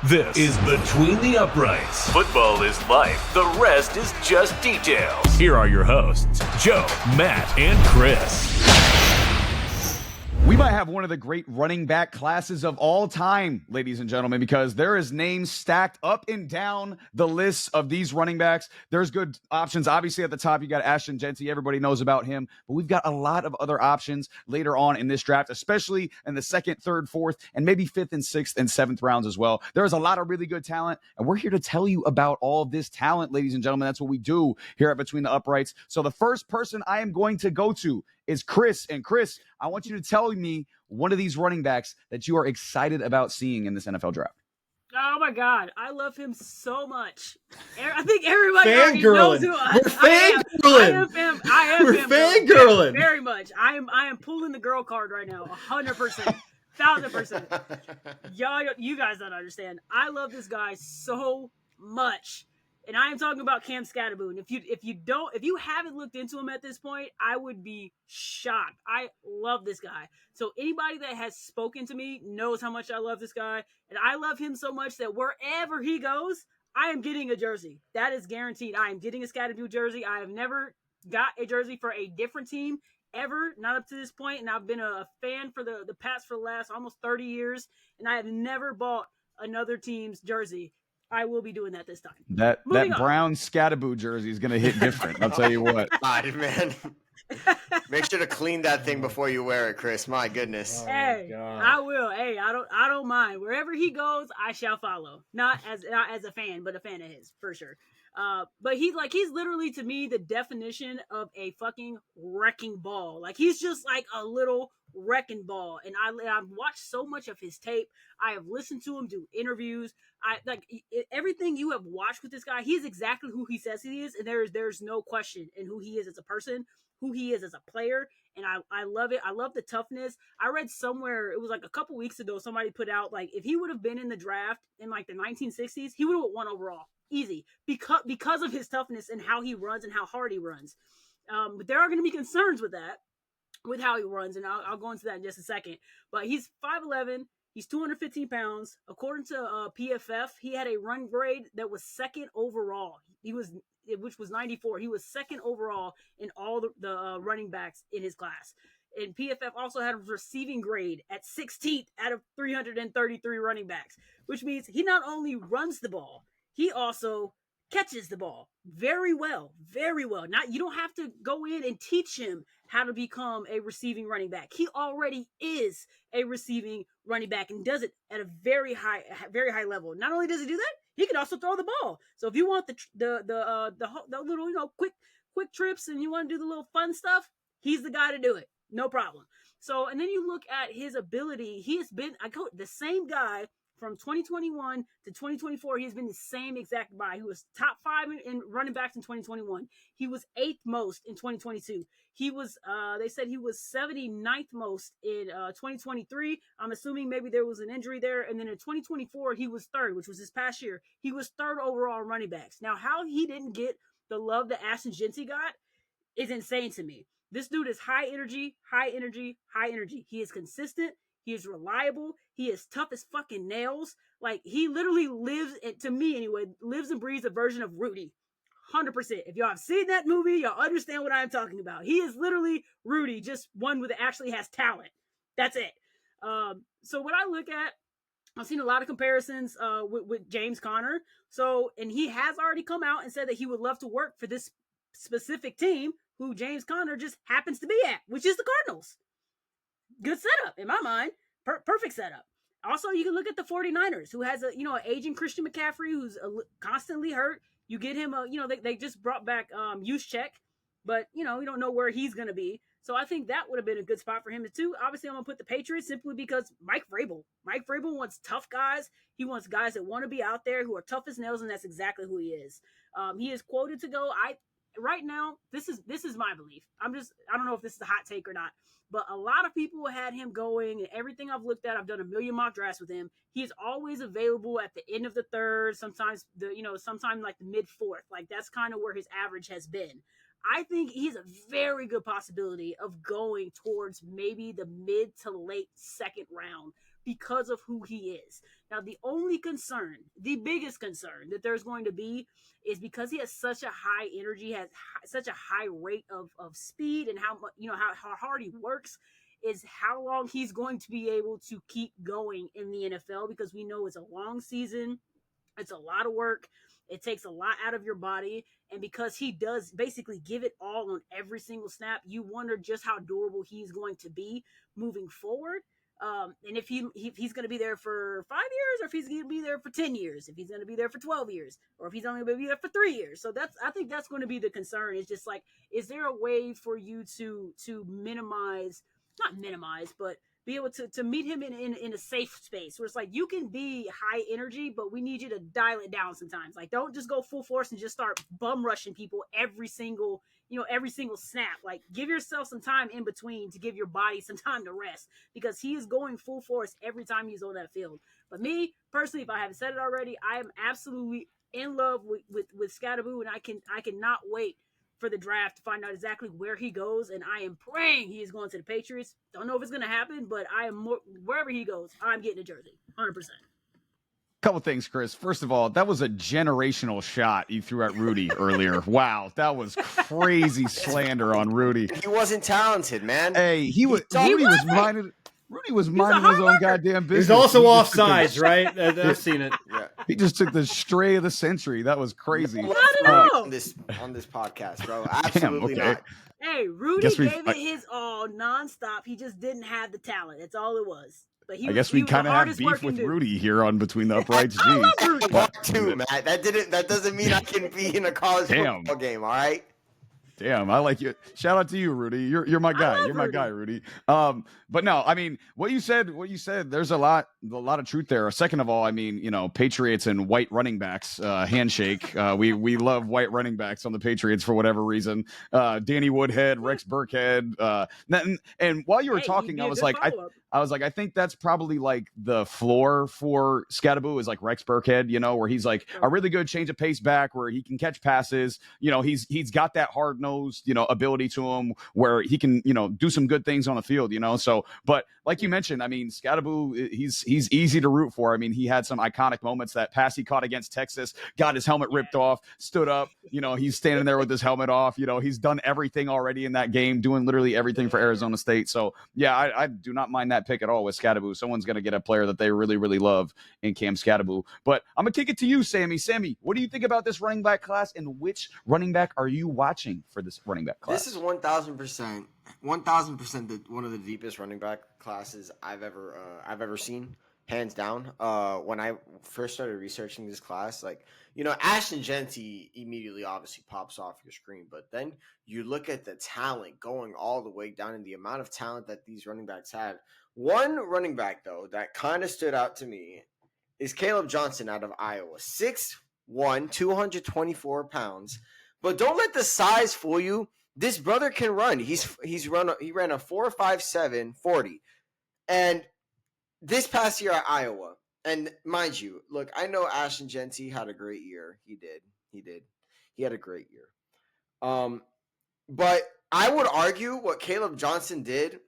This is Between the Uprights. Football is life. The rest is just details. Here are your hosts, Joe, Matt, and Chris. We might have one of the great running back classes of all time, ladies and gentlemen, because there is names stacked up and down the list of these running backs. There's good options. Obviously, at the top, you got Ashton Jeanty. Everybody knows about him. But we've got a lot of other options later on in this draft, especially in the second, third, fourth, and maybe fifth and sixth and seventh rounds as well. There's a lot of really good talent, and we're here to tell you about all of this talent, ladies and gentlemen. That's what we do here at Between the Uprights. So the first person I am going to go to is Chris. And Chris, I want you to tell me one of these running backs that you are excited about seeing in this NFL draft. Oh my God, I love him so much. I think everybody already knows who I am. We're fangirling very much. I am pulling the girl card right now, 100%, 1,000%. Y'all, you guys don't understand. I love this guy so much. And I am talking about Cam Skattebo. And if you haven't looked into him at this point, I would be shocked. I love this guy. So anybody that has spoken to me knows how much I love this guy. And I love him so much that wherever he goes, I am getting a jersey. That is guaranteed. I am getting a Skattebo jersey. I have never got a jersey for a different team ever, not up to this point. And I've been a fan for the last almost 30 years. And I have never bought another team's jersey. I will be doing that this time. That brown Skattebo jersey is going to hit different. I'll tell you what. God, man. Make sure to clean that thing before you wear it, Chris. My goodness. Hey, I will. Hey, I don't mind. Wherever he goes, I shall follow. Not as a fan, but a fan of his for sure. But he's literally to me the definition of a fucking wrecking ball. Like he's just like a little wrecking ball. And I've watched so much of his tape. I have listened to him do interviews. Everything you have watched with this guy, he's exactly who he says he is, and there's no question in who he is as a person, who he is as a player, and I love it. I love the toughness. I read somewhere, it was like a couple weeks ago, somebody put out like if he would have been in the draft in like the 1960s, he would have won overall, easy, because of his toughness and how he runs and how hard he runs. But there are going to be concerns with that, with how he runs, and I'll go into that in just a second. But he's 5'11". He's 215 pounds. According to PFF, he had a run grade that was second overall. Which was 94. He was second overall in all the running backs in his class. And PFF also had a receiving grade at 16th out of 333 running backs, which means he not only runs the ball, he also catches the ball very well, very well. You don't have to go in and teach him how to become a receiving running back. He already is a receiving running back and does it at a very high level. Not only does he do that, he can also throw the ball. So if you want the little quick trips and you want to do the little fun stuff, he's the guy to do it. No problem. So and then you look at his ability. He has been the same guy. From 2021 to 2024, he's been the same exact guy. He was top 5 in running backs in 2021. He was 8th most in 2022. He was, they said he was 79th most in 2023. I'm assuming maybe there was an injury there. And then in 2024, he was 3rd, which was this past year. He was 3rd overall in running backs. Now, how he didn't get the love that Ashton Jeanty got is insane to me. This dude is high energy. He is consistent. He is reliable. He is tough as fucking nails. Like, he literally lives, to me anyway, lives and breathes a version of Rudy. 100%. If y'all have seen that movie, y'all understand what I'm talking about. He is literally Rudy, just one that actually has talent. That's it. So what I look at, I've seen a lot of comparisons with James Conner. So, and he has already come out and said that he would love to work for this specific team who James Conner just happens to be at, which is the Cardinals. Good setup in my mind. Perfect setup. Also, you can look at the 49ers, who has an aging Christian McCaffrey who's constantly hurt. You get him they just brought back Juszczyk, but we don't know where he's going to be. So I think that would have been a good spot for him too. Obviously, I'm going to put the Patriots simply because Mike Vrabel wants tough guys. He wants guys that want to be out there who are tough as nails, and that's exactly who he is. He is quoted to go. Right now, this is my belief. I don't know if this is a hot take or not, but a lot of people had him going, and everything I've looked at, I've done a million mock drafts with him. He's always available at the end of the 3rd, sometimes sometime like the mid 4th. Like that's kind of where his average has been. I think he's a very good possibility of going towards maybe the mid to late 2nd round because of who he is. Now, the only concern, the biggest concern that there's going to be is because he has such a high energy, such a high rate of speed, and how hard he works, is how long he's going to be able to keep going in the NFL, because we know it's a long season. It's a lot of work. It takes a lot out of your body. And because he does basically give it all on every single snap, you wonder just how durable he's going to be moving forward. And if he's going to be there for 5 years, or if he's going to be there for 10 years, if he's going to be there for 12 years, or if he's only going to be there for 3 years. So I think that's going to be the concern. It's just like, is there a way for you to not minimize, but be able to meet him in a safe space where it's like, you can be high energy, but we need you to dial it down sometimes. Like, don't just go full force and just start bum rushing people every single snap. Like, give yourself some time in between to give your body some time to rest, because he is going full force every time he's on that field. But me personally, if I haven't said it already, I am absolutely in love with Skattebo, and I cannot wait for the draft to find out exactly where he goes, and I am praying he is going to the Patriots. Don't know if it's going to happen, but wherever he goes, I'm getting a jersey, 100%. Couple things, Chris. First of all, that was a generational shot you threw at Rudy earlier. Wow, that was crazy slander on Rudy. He wasn't talented, man. Hey, Rudy was minding his own goddamn business. He's also offsides, right? I've seen it. Yeah. He just took the stray of the century. That was crazy. On this podcast, bro. Absolutely not. Hey, Rudy gave it his all nonstop. He just didn't have the talent. That's all it was. But I guess we kind of have beef with Rudy here on Between the Uprights. I love Rudy. Too, Matt. That doesn't mean I can be in a college football game. All right. Damn, I like you. Shout out to you, Rudy. You're my guy. You're my guy, Rudy. But no, I mean, what you said, there's a lot of truth there. Second of all, I mean, Patriots and white running backs, handshake. We love white running backs on the Patriots for whatever reason. Danny Woodhead, Rex Burkhead. And while you were talking, I was like, I think that's probably like the floor for Skattebo is like Rex Burkhead, where he's like a really good change of pace back where he can catch passes. He's got that hard-nosed, ability to him where he can, do some good things on the field, So, but like you mentioned, I mean, Skattebo, he's easy to root for. I mean, he had some iconic moments. That pass he caught against Texas, got his helmet ripped off, stood up, he's standing there with his helmet off. He's done everything already in that game, doing literally everything for Arizona State. So, yeah, I do not mind that pick at all with Skattebo. Someone's going to get a player that they really, really love in Cam Skattebo. But I'm going to kick it to you, Sammy. Sammy, what do you think about this running back class, and which running back are you watching for this running back class? This is 1,000%, 1,000% one of the deepest running back classes I've ever seen, hands down. When I first started researching this class, Ashton Jeanty immediately obviously pops off your screen, but then you look at the talent going all the way down and the amount of talent that these running backs have. One running back, though, that kind of stood out to me is Kaleb Johnson out of Iowa. 6'1", 224 pounds. But don't let the size fool you. This brother can run. He ran a 4.57 40. And this past year at Iowa, and mind you, look, I know Ashton Jeanty had a great year. He did. He had a great year. But I would argue what Kaleb Johnson did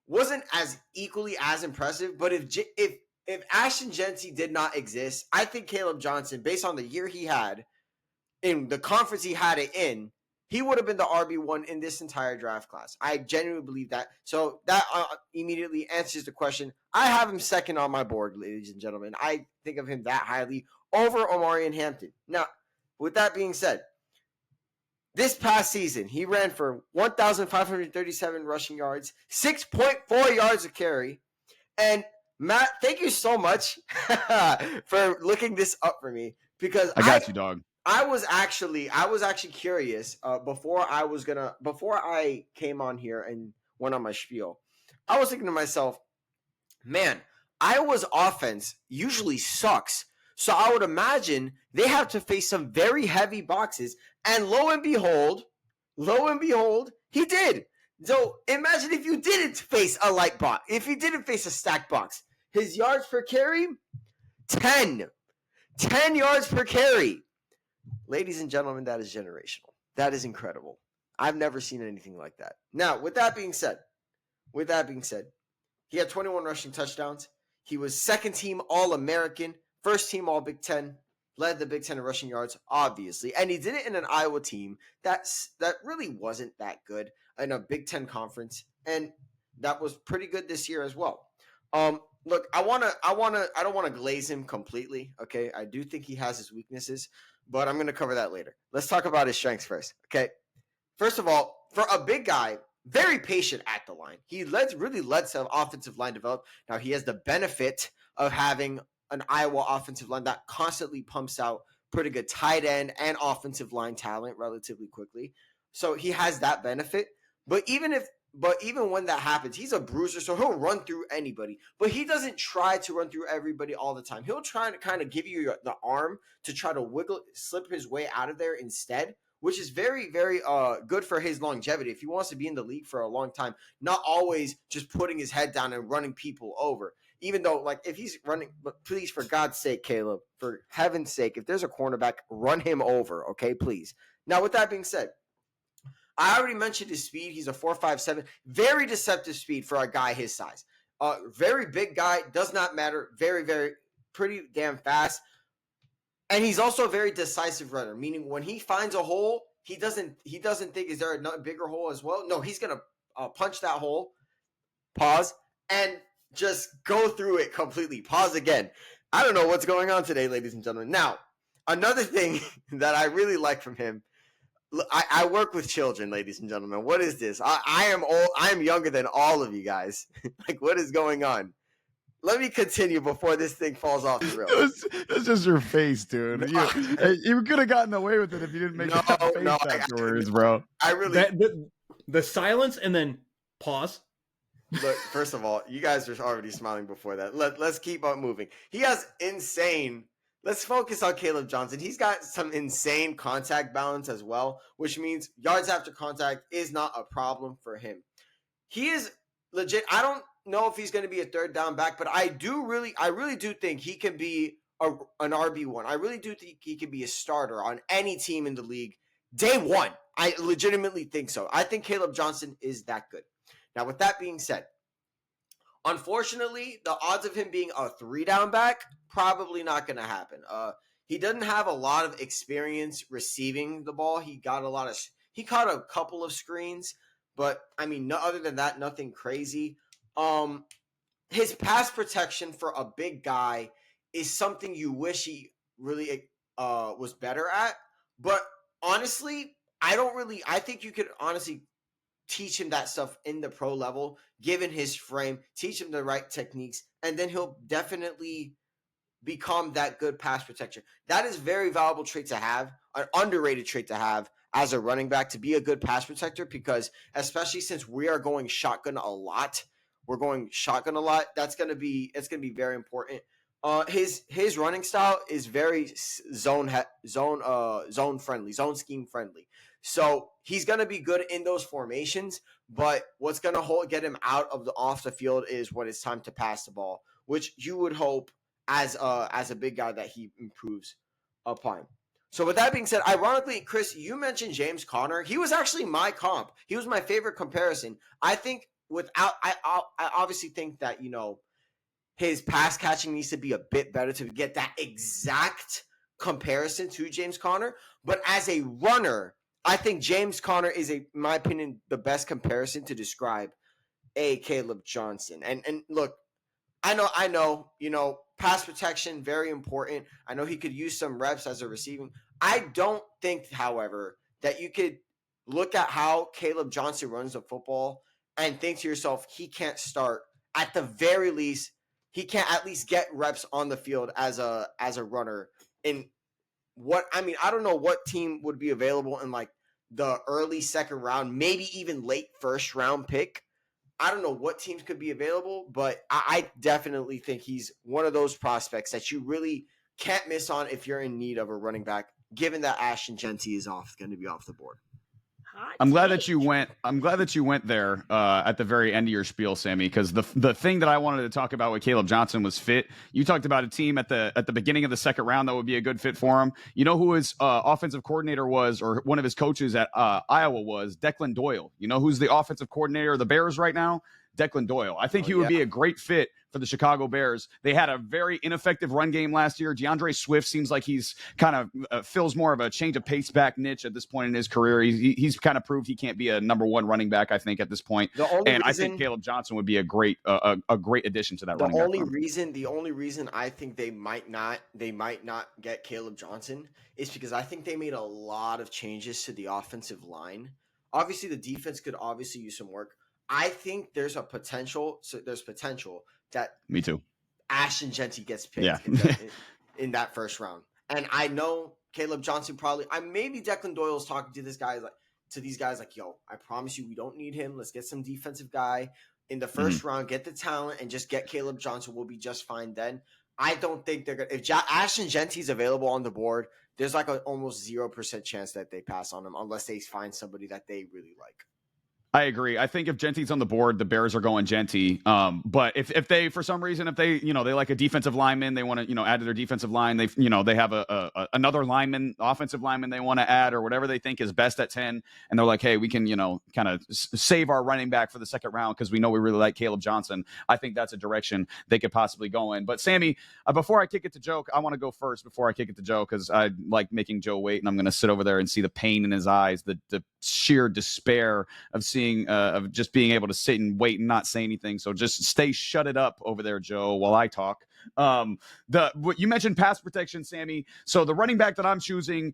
wasn't as equally as impressive. But if Ashton Jeanty did not exist, I think Kaleb Johnson, based on the year he had in the conference he had it in, he would have been the RB1 in this entire draft class. I genuinely believe that. So that immediately answers the question. I have him second on my board, ladies and gentlemen. I think of him that highly over Omarion Hampton. Now, with that being said, this past season, he ran for 1,537 rushing yards, 6.4 yards a carry. And Matt, thank you so much for looking this up for me, because I got you, dog. I was actually curious before I came on here and went on my spiel. I was thinking to myself, man, Iowa's offense usually sucks. So I would imagine they have to face some very heavy boxes. And lo and behold, he did. So imagine if you didn't face a light box, if you didn't face a stacked box. His yards per carry, 10 yards per carry. Ladies and gentlemen, that is generational. That is incredible. I've never seen anything like that. Now, with that being said, he had 21 rushing touchdowns. He was second team All-American, first team All Big Ten, led the Big Ten in rushing yards, obviously. And he did it in an Iowa team that really wasn't that good in a Big Ten conference. And that was pretty good this year as well. Look, I don't want to glaze him completely. Okay. I do think he has his weaknesses, but I'm going to cover that later. Let's talk about his strengths first. Okay. First of all, for a big guy, very patient at the line. He really led some offensive line develop. Now he has the benefit of having an Iowa offensive line that constantly pumps out pretty good tight end and offensive line talent relatively quickly. So he has that benefit. But even when that happens, he's a bruiser, so he'll run through anybody. But he doesn't try to run through everybody all the time. He'll try to kind of give you the arm to try to slip his way out of there instead, which is very, very good for his longevity. If he wants to be in the league for a long time, not always just putting his head down and running people over. Even though, like, if he's running, but please, for God's sake, Kaleb, for heaven's sake, if there's a cornerback, run him over, okay, please. Now, with that being said, I already mentioned his speed. He's a 4.57, very deceptive speed for a guy his size. Very big guy, does not matter. Very, very, pretty damn fast. And he's also a very decisive runner, meaning when he finds a hole, he doesn't think, is there a bigger hole as well? No, he's going to punch that hole, pause, and just go through it completely. Pause again. I don't know what's going on today, ladies and gentlemen. Now, another thing that I really like from him, I work with children, ladies and gentlemen. What is this? I am old. I am younger than all of you guys. Like, what is going on? Let me continue before this thing falls off the rails. It's just your face, dude. You could have gotten away with it if you didn't make that face afterwards, bro. I really the silence and then pause. Look, first of all, you guys are already smiling before that. Let's keep on moving. He has insane. Let's focus on Kaleb Johnson. He's got some insane contact balance as well, which means yards after contact is not a problem for him. He is legit. I don't know if he's going to be a third down back, but I really do think he can be an RB1. I really do think he can be a starter on any team in the league day one. I legitimately think so. I think Kaleb Johnson is that good. Now, with that being said, unfortunately, the odds of him being a 3-down back, probably not going to happen. He doesn't have a lot of experience receiving the ball. He caught a couple of screens, but I mean, other than that, nothing crazy. His pass protection for a big guy is something you wish he really was better at. But honestly, I think you could honestly teach him that stuff in the pro level, given his frame, teach him the right techniques, and then he'll definitely become that good pass protector. That is a very valuable trait to have, an underrated trait to have as a running back, to be a good pass protector, because especially since we are going shotgun a lot, it's going to be very important. His running style is very zone friendly, zone scheme friendly. So he's going to be good in those formations, but what's going to get him off the field is when it's time to pass the ball, which you would hope as a big guy that he improves upon. So with that being said, ironically, Chris, you mentioned James Conner. He was actually my comp. He was my favorite comparison. I obviously think that, his pass catching needs to be a bit better to get that exact comparison to James Conner. But as a runner, I think James Conner is, in my opinion, the best comparison to describe a Kaleb Johnson. And look, I know, pass protection, very important. I know he could use some reps as a receiving. I don't think, however, that you could look at how Kaleb Johnson runs the football and think to yourself, he can't start. At the very least, he can't at least get reps on the field as a runner. I don't know what team would be available in like the early second round, maybe even late first round pick. I don't know what teams could be available, but I definitely think he's one of those prospects that you really can't miss on if you're in need of a running back, given that Ashton Jeanty is going to be off the board. I'm glad that you went there at the very end of your spiel, Sammy, because the thing that I wanted to talk about with Kaleb Johnson was fit. You talked about a team at the beginning of the second round that would be a good fit for him. You know who his offensive coordinator was, or one of his coaches at Iowa was? Declan Doyle. You know who's the offensive coordinator of the Bears right now? Declan Doyle. I think he would be a great fit for the Chicago Bears. They had a very ineffective run game last year. DeAndre Swift seems like he's kind of fills more of a change of pace back niche at this point in his career. He's kind of proved he can't be a number one running back, I think, at this point. I think Kaleb Johnson would be a great addition to that running back. The only reason I think they might not get Kaleb Johnson is because I think they made a lot of changes to the offensive line. Obviously, the defense could obviously use some work. I think there's potential that Me too. Ashton Jeanty gets picked in that first round. And I know Kaleb Johnson maybe Declan Doyle's talking to these guys like, yo, I promise you we don't need him. Let's get some defensive guy in the first round, get the talent, and just get Kaleb Johnson. We'll be just fine then. I don't think they're going to – if Ashton Jeanty's available on the board, there's like an almost 0% chance that they pass on him unless they find somebody that they really like. I agree. I think if Genty's on the board, the Bears are going Jeanty. But if they, for some reason, if they, they like a defensive lineman, they want to, add to their defensive line. They, they have another offensive lineman they want to add or whatever they think is best at 10. And they're like, hey, we can, kind of save our running back for the second round because we know we really like Kaleb Johnson. I think that's a direction they could possibly go in. But Sammy, before I kick it to Joe, I want to go first before I kick it to Joe because I like making Joe wait, and I'm going to sit over there and see the pain in his eyes, the sheer despair of seeing of just being able to sit and wait and not say anything. So just stay shut it up over there, Joe, while I talk. What you mentioned pass protection, Sammy. So the running back that I'm choosing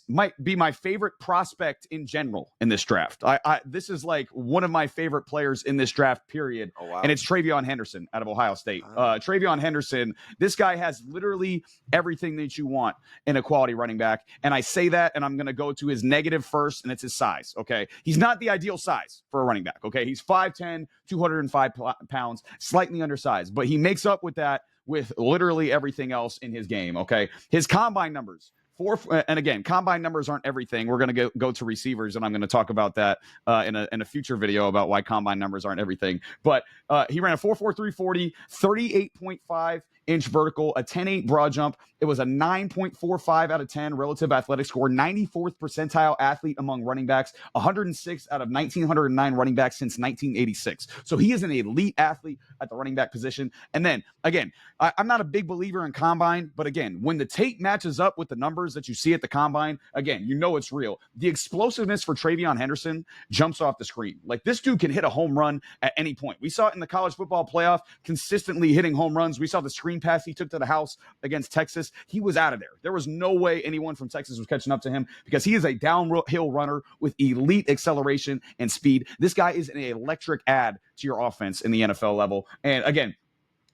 might be my favorite prospect in general in this draft. This is like one of my favorite players in this draft, period. Oh, wow. And it's TreVeyon Henderson out of Ohio State. TreVeyon Henderson, this guy has literally everything that you want in a quality running back. And I say that, and I'm going to go to his negative first, and it's his size. Okay. He's not the ideal size for a running back. Okay. He's 5'10", 205 pounds, slightly undersized, but he makes up with that with literally everything else in his game. Okay. His combine numbers. And again, combine numbers aren't everything. We're going to go to receivers, and I'm going to talk about that in a future video about why combine numbers aren't everything. But he ran a 4.43 40, 38.5 inch vertical, a 10.8 broad jump. It was a 9.45 out of 10 relative athletic score, 94th percentile athlete among running backs, 106 out of 1,909 running backs since 1986. So he is an elite athlete at the running back position. And then, again, I'm not a big believer in combine, but again, when the tape matches up with the numbers that you see at the combine, again, it's real. The explosiveness for TreVeyon Henderson jumps off the screen. Like, this dude can hit a home run at any point. We saw it in the college football playoff, consistently hitting home runs. We saw the screen pass he took to the house against Texas. He was out of there. There was no way anyone from Texas was catching up to him because he is a downhill runner with elite acceleration and speed. This guy is an electric add to your offense in the NFL level. And again,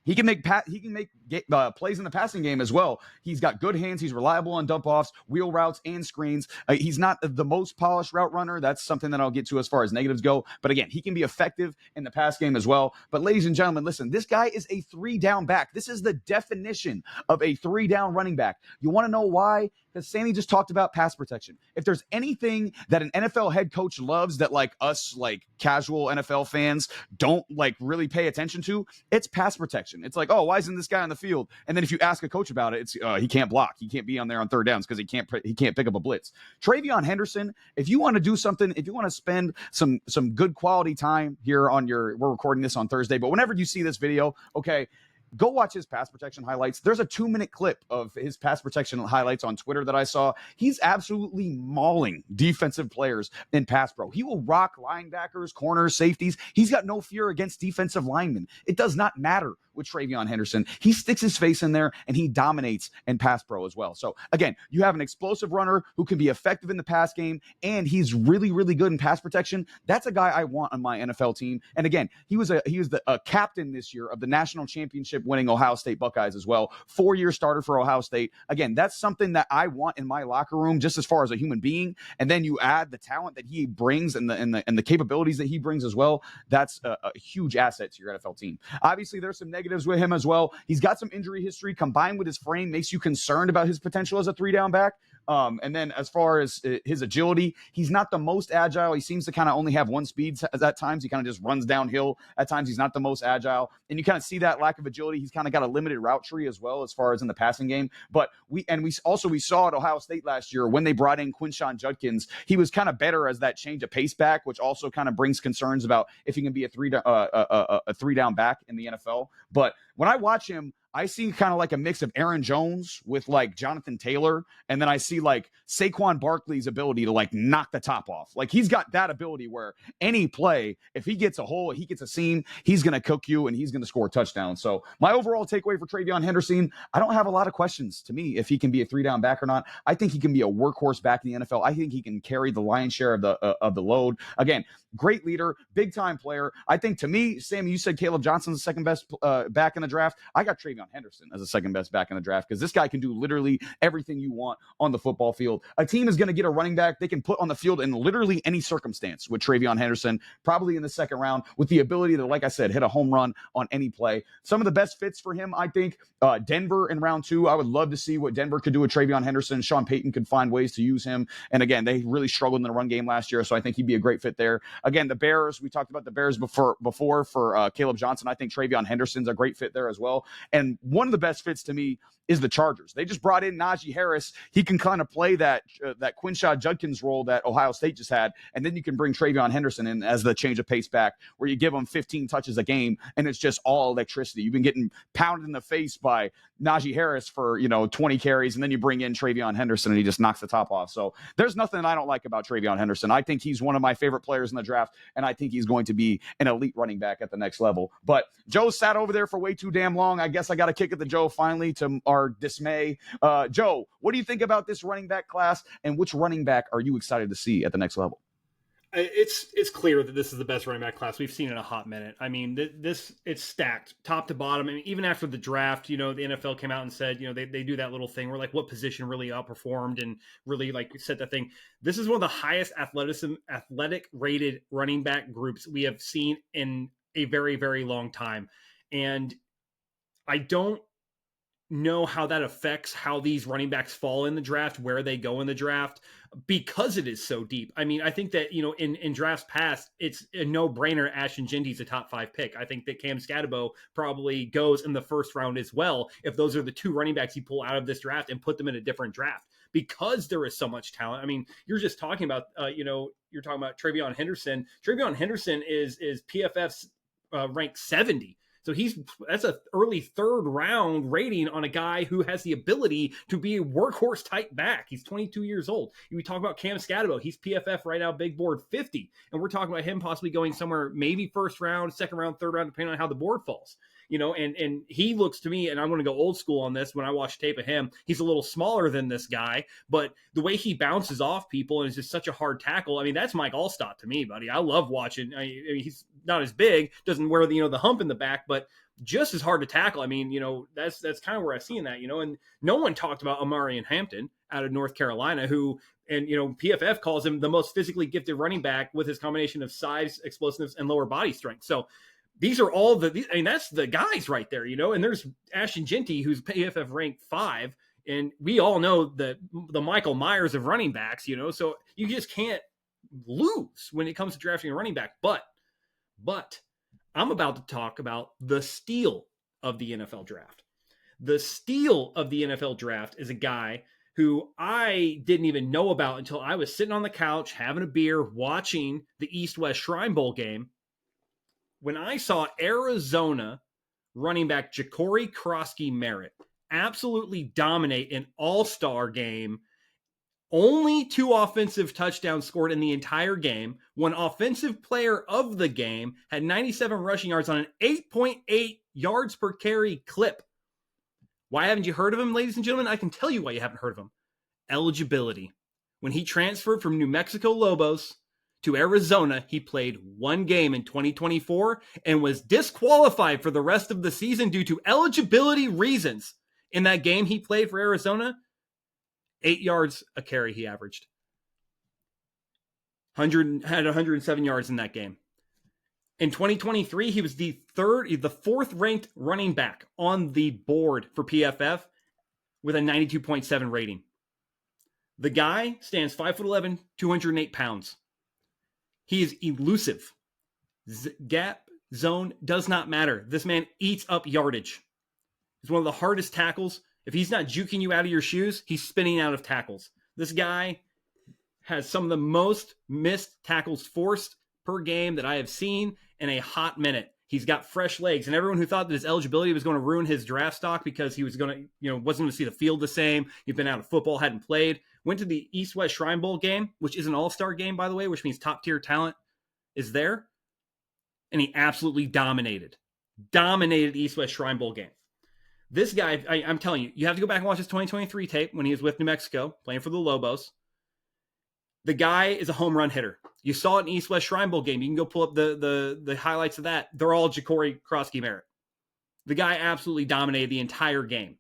he can make plays in the passing game as well. He's got good hands. He's reliable on dump offs, wheel routes, and screens. He's not the most polished route runner. That's something that I'll get to as far as negatives go. But again, he can be effective in the pass game as well. But ladies and gentlemen, listen, this guy is a 3-down back. This is the definition of a 3-down running back. You want to know why? Because Sammy just talked about pass protection. If there's anything that an NFL head coach loves that like us, like casual NFL fans don't like really pay attention to, it's pass protection. It's like, oh, why isn't this guy on the field? And then if you ask a coach about it, it's he can't block. He can't be on there on third downs because he can't pick up a blitz. TreVeyon Henderson, if you want to do something, if you want to spend some good quality time here we're recording this on Thursday, but whenever you see this video, okay, go watch his pass protection highlights. There's a 2-minute clip of his pass protection highlights on Twitter that I saw. He's absolutely mauling defensive players in pass pro. He will rock linebackers, corners, safeties. He's got no fear against defensive linemen. It does not matter with TreVeyon Henderson. He sticks his face in there and he dominates in pass pro as well. So again, you have an explosive runner who can be effective in the pass game, and he's really, really good in pass protection. That's a guy I want on my NFL team. And again, he was a captain this year of the national championship winning Ohio State Buckeyes as well. 4-year starter for Ohio State. Again, that's something that I want in my locker room just as far as a human being. And then you add the talent that he brings and the capabilities that he brings as well. That's a huge asset to your NFL team. Obviously, there's some negatives with him as well. He's got some injury history combined with his frame makes you concerned about his potential as a 3-down back. And then as far as his agility, he's not the most agile. He seems to kind of only have one speed at times. He kind of just runs downhill. At times, he's not the most agile. And you kind of see that lack of agility. He's kind of got a limited route tree as well as far as in the passing game. But we saw at Ohio State last year when they brought in Quinshon Judkins, he was kind of better as that change of pace back, which also kind of brings concerns about if he can be a three down back in the NFL. But when I watch him, I see kind of like a mix of Aaron Jones with like Jonathan Taylor. And then I see like Saquon Barkley's ability to like knock the top off. Like he's got that ability where any play, if he gets a hole, he gets a seam, he's going to cook you and he's going to score a touchdown. So my overall takeaway for TreVeyon Henderson, I don't have a lot of questions to me if he can be a 3-down back or not. I think he can be a workhorse back in the NFL. I think he can carry the lion's share of the load. Again, great leader, big time player. I think to me, Sam, you said Kaleb Johnson's the second best back in the draft. I got TreVeyon Henderson as the second best back in the draft because this guy can do literally everything you want on the football field. A team is going to get a running back they can put on the field in literally any circumstance with TreVeyon Henderson, probably in the second round, with the ability to, like I said, hit a home run on any play. Some of the best fits for him, I think, Denver in round 2. I would love to see what Denver could do with TreVeyon Henderson. Sean Payton could find ways to use him. And again, they really struggled in the run game last year, so I think he'd be a great fit there. Again, the Bears, we talked about the Bears before for Kaleb Johnson. I think TreVeyon Henderson's a great fit there as well. And one of the best fits to me is the Chargers. They just brought in Najee Harris. He can kind of play that Quinshon Judkins role that Ohio State just had, and then you can bring TreVeyon Henderson in as the change of pace back, where you give him 15 touches a game, and it's just all electricity. You've been getting pounded in the face by Najee Harris for 20 carries, and then you bring in TreVeyon Henderson, and he just knocks the top off. So there's nothing I don't like about TreVeyon Henderson. I think he's one of my favorite players in the draft, and I think he's going to be an elite running back at the next level. But Joe sat over there for way too damn long. I guess I got to kick it to Joe finally, to our dismay. Joe, what do you think about this running back class, and which running back are you excited to see at the next level? It's clear that this is the best running back class we've seen in a hot minute. I mean, it's stacked top to bottom. I mean, even after the draft, the NFL came out and said, they do that little thing where like what position really outperformed and really like set that thing. This is one of the highest athletic rated running back groups we have seen in a very, very long time. And I don't know how that affects how these running backs fall in the draft, where they go in the draft, because it is so deep. I mean, I think that, in drafts past, it's a no-brainer Ashton Genty's a top 5 pick. I think that Cam Skattebo probably goes in the first round as well, if those are the 2 running backs you pull out of this draft and put them in a different draft, because there is so much talent. I mean, you're just talking about, you're talking about TreVeyon Henderson. TreVeyon Henderson is PFF's ranked 70. So that's an early 3rd round rating on a guy who has the ability to be a workhorse type back. He's 22 years old. We talk about Cam Skattebo. He's PFF right now, big board 50. And we're talking about him possibly going somewhere, maybe 1st round, 2nd round, 3rd round, depending on how the board falls. And he looks to me, and I'm going to go old school on this when I watch tape of him, he's a little smaller than this guy, but the way he bounces off people and is just such a hard tackle. I mean, that's Mike Allstott to me, buddy. I love watching. I mean, he's not as big, doesn't wear the hump in the back, but just as hard to tackle. I mean, that's kind of where I've seen that, and no one talked about Amarian Hampton out of North Carolina, who, and PFF calls him the most physically gifted running back with his combination of size, explosiveness, and lower body strength. So these are all that's the guys right there, and there's Ashton Genty, who's PFF ranked 5. And we all know the Michael Myers of running backs, so you just can't lose when it comes to drafting a running back. But I'm about to talk about the steal of the NFL draft. The steal of the NFL draft is a guy who I didn't even know about until I was sitting on the couch, having a beer, watching the East-West Shrine Bowl game, when I saw Arizona running back Jacory Croskey-Merritt absolutely dominate an all-star game. Only 2 offensive touchdowns scored in the entire game. One offensive player of the game had 97 rushing yards on an 8.8 yards per carry clip. Why haven't you heard of him, ladies and gentlemen? I can tell you why you haven't heard of him. Eligibility. When he transferred from New Mexico Lobos to Arizona, he played 1 game in 2024 and was disqualified for the rest of the season due to eligibility reasons. In that game he played for Arizona, 8 yards a carry he averaged. Had 107 yards in that game. In 2023, he was the 4th ranked running back on the board for PFF with a 92.7 rating. The guy stands 5'11", 208 pounds. He is elusive. Gap, zone, does not matter. This man eats up yardage. He's one of the hardest tackles. If he's not juking you out of your shoes, he's spinning out of tackles. This guy has some of the most missed tackles forced per game that I have seen in a hot minute. He's got fresh legs, and everyone who thought that his eligibility was going to ruin his draft stock because he was going to, wasn't going to see the field the same. He'd been out of football, hadn't played, went to the East-West Shrine Bowl game, which is an all-star game, by the way, which means top-tier talent is there. And he absolutely dominated East-West Shrine Bowl game. This guy, I'm telling you, you have to go back and watch his 2023 tape when he was with New Mexico, playing for the Lobos. The guy is a home run hitter. You saw it in East-West Shrine Bowl game. You can go pull up the highlights of that. They're all Jacory, Croskey-Merritt. The guy absolutely dominated the entire game.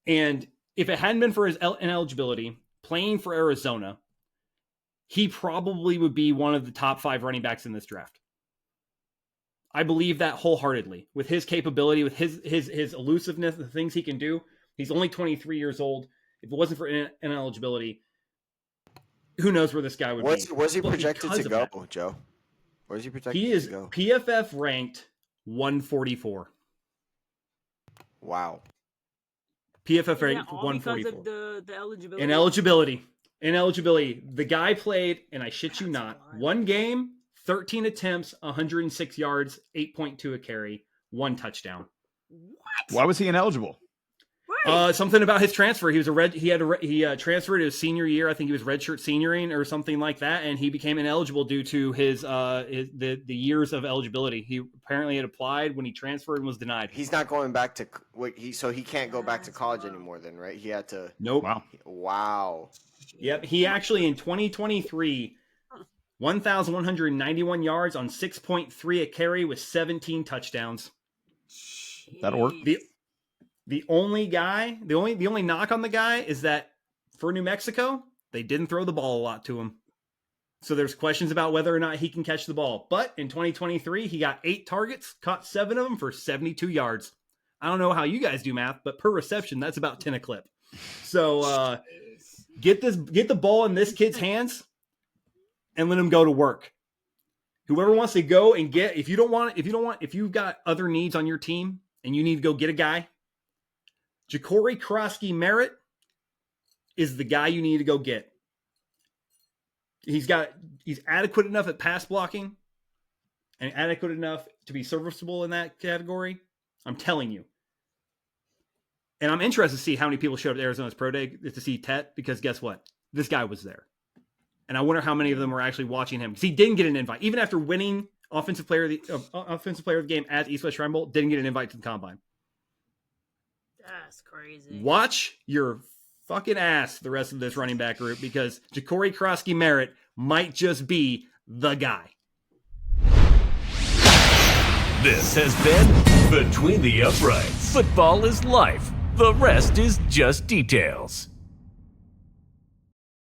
And if it hadn't been for his ineligibility, playing for Arizona, he probably would be one of the top 5 running backs in this draft. I believe that wholeheartedly. With his capability, with his elusiveness, the things he can do. He's only 23 years old. If it wasn't for ineligibility, who knows where this guy would be. Where's he projected to go, Joe? Where's he projected to go? He is PFF ranked 144. Wow. PFF ranked all 144. Because of the eligibility. Ineligibility. The guy played, and I shit you not, one game, 13 attempts, 106 yards, 8.2 a carry, 1 touchdown. What? Why was he ineligible? Something about his transfer. He transferred his senior year. I think he was redshirt senioring or something like that, and he became ineligible due to the years of eligibility. He apparently had applied when he transferred and was denied. He's not going back to so he can't go back to college anymore. Then, right? He had to. Nope. Wow. Yep. He actually in 2023, 1,191 yards on 6.3 a carry with 17 touchdowns. That'll work. The only knock on the guy is that for New Mexico, they didn't throw the ball a lot to him. So there's questions about whether or not he can catch the ball. But in 2023, he got 8 targets, caught 7 of them for 72 yards. I don't know how you guys do math, but per reception, that's about 10 a clip. So get the ball in this kid's hands and let him go to work. Whoever wants to go and get, if you've got other needs on your team and you need to go get a guy, Jacory, Croskey-Merritt is the guy you need to go get. He's adequate enough at pass blocking and adequate enough to be serviceable in that category. I'm telling you. And I'm interested to see how many people showed up at Arizona's Pro Day to see Tet, because guess what? This guy was there. And I wonder how many of them were actually watching him, because he didn't get an invite. Even after winning offensive player of the game at East-West Shrine Bowl, didn't get an invite to the combine. That's crazy. Watch your fucking ass the rest of this running back group, because Jacory, Croskey-Merritt might just be the guy. This has been Between the Uprights. Football is life. The rest is just details.